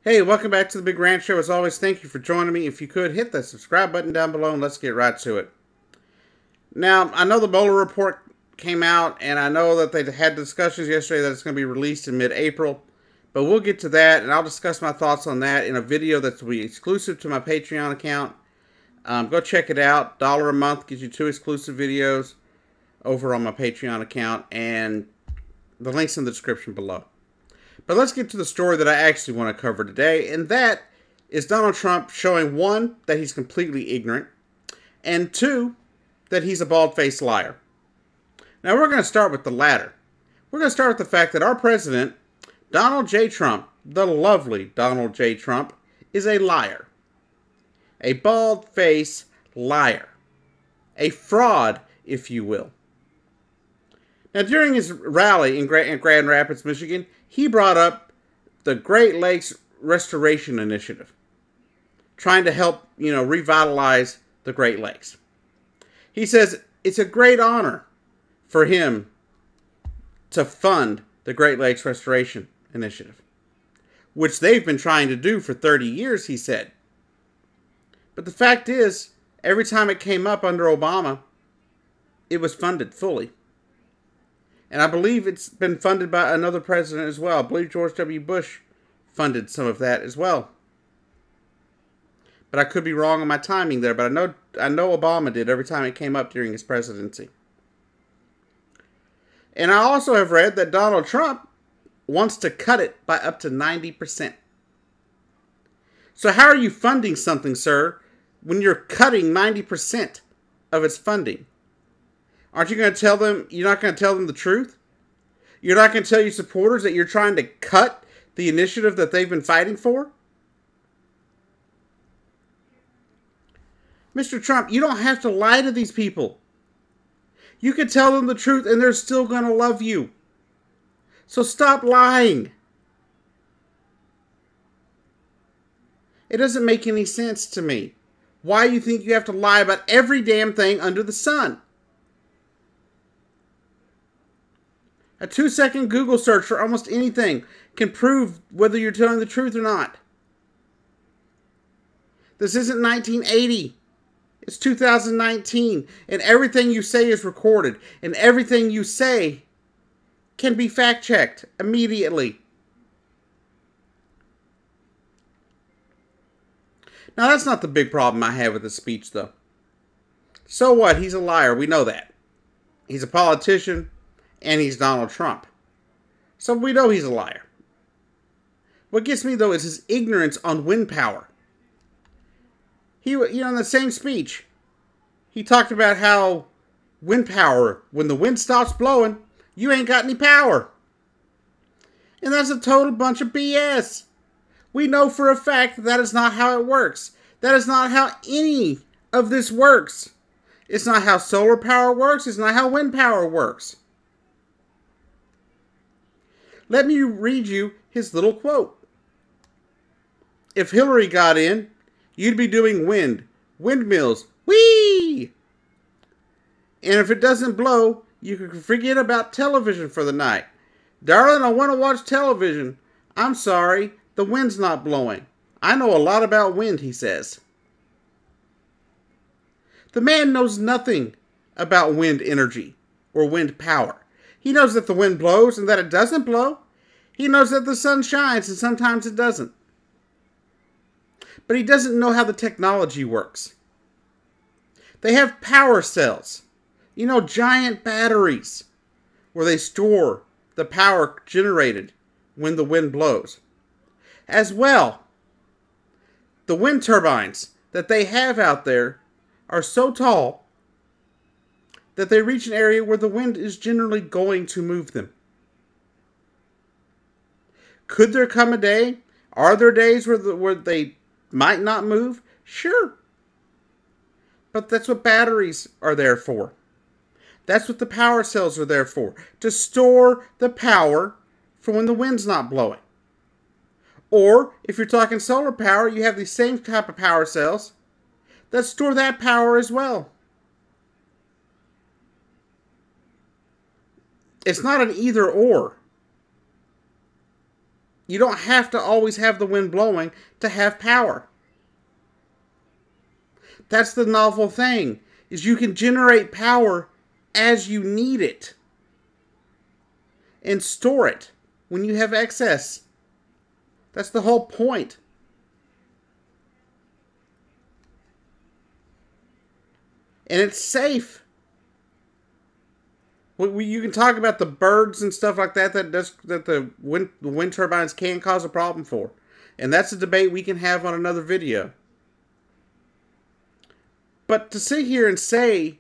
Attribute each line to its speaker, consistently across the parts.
Speaker 1: Hey, welcome back to the Big Ranch Show. As always, thank you for joining me. If you could, hit the subscribe button down below and let's get right to it. Now, I know the Mueller report came out, and I know that they had discussions yesterday that it's going to be released in mid-April, but we'll get to that, and I'll discuss my thoughts on that in a video that's will be exclusive to my Patreon account. Go check it out. $1 a month gives you 2 exclusive videos over on my Patreon account, and the link's in the description below. But let's get to the story that I actually want to cover today, and that is Donald Trump showing, one, that he's completely ignorant, and two, that he's a bald-faced liar. Now, we're going to start with the latter. We're going to start with the fact that our president, Donald J. Trump, the lovely Donald J. Trump, is a liar. A bald-faced liar. A fraud, if you will. Now, during his rally in Grand Rapids, Michigan, he brought up the Great Lakes Restoration Initiative, trying to help, revitalize the Great Lakes. He says it's a great honor for him to fund the Great Lakes Restoration Initiative, which they've been trying to do for 30 years, he said. But the fact is, every time it came up under Obama, it was funded fully. And I believe it's been funded by another president as well. I believe George W. Bush funded some of that as well. But I could be wrong on my timing there. But I know Obama did every time it came up during his presidency. And I also have read that Donald Trump wants to cut it by up to 90%. So how are you funding something, sir, when you're cutting 90% of its funding? Aren't you going to tell them, you're not going to tell them the truth? You're not going to tell your supporters that you're trying to cut the initiative that they've been fighting for? Mr. Trump, you don't have to lie to these people. You can tell them the truth and they're still going to love you. So stop lying. It doesn't make any sense to me. Why you think you have to lie about every damn thing under the sun? A 2-second Google search for almost anything can prove whether you're telling the truth or not. This isn't 1980. It's 2019. And everything you say is recorded. And everything you say can be fact-checked immediately. Now, that's not the big problem I have with this speech, though. So what? He's a liar. We know that. He's a politician. And he's Donald Trump. So we know he's a liar. What gets me, though, is his ignorance on wind power. In the same speech, he talked about how wind power, when the wind stops blowing, you ain't got any power. And that's a total bunch of BS. We know for a fact that is not how it works. That is not how any of this works. It's not how solar power works. It's not how wind power works. Let me read you his little quote. If Hillary got in, you'd be doing windmills, whee! And if it doesn't blow, you can forget about television for the night. Darling, I want to watch television. I'm sorry, the wind's not blowing. I know a lot about wind, he says. The man knows nothing about wind energy or wind power. He knows that the wind blows and that it doesn't blow. He knows that the sun shines and sometimes it doesn't. But he doesn't know how the technology works. They have power cells. Giant batteries where they store the power generated when the wind blows. As well, the wind turbines that they have out there are so tall that they reach an area where the wind is generally going to move them. Could there come a day? Are there days where they might not move? Sure. But that's what batteries are there for. That's what the power cells are there for. To store the power for when the wind's not blowing. Or, if you're talking solar power, you have the same type of power cells that store that power as well. It's not an either or. You don't have to always have the wind blowing to have power. That's the novel thing, is you can generate power as you need it and store it when you have excess. That's the whole point. And it's safe. You can talk about the birds and stuff like that that the wind turbines can cause a problem for. And that's a debate we can have on another video. But to sit here and say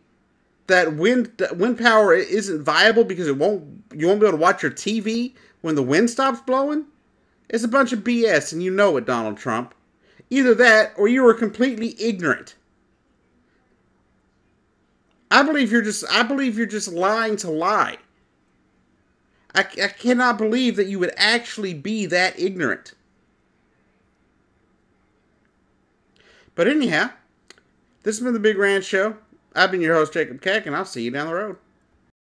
Speaker 1: that wind power isn't viable because you won't be able to watch your TV when the wind stops blowing is a bunch of BS, and you know it, Donald Trump. Either that or you are completely ignorant. I believe you're just lying to lie. I cannot believe that you would actually be that ignorant. But anyhow, this has been the Big Rant Show. I've been your host, Jacob Keck, and I'll see you down the road.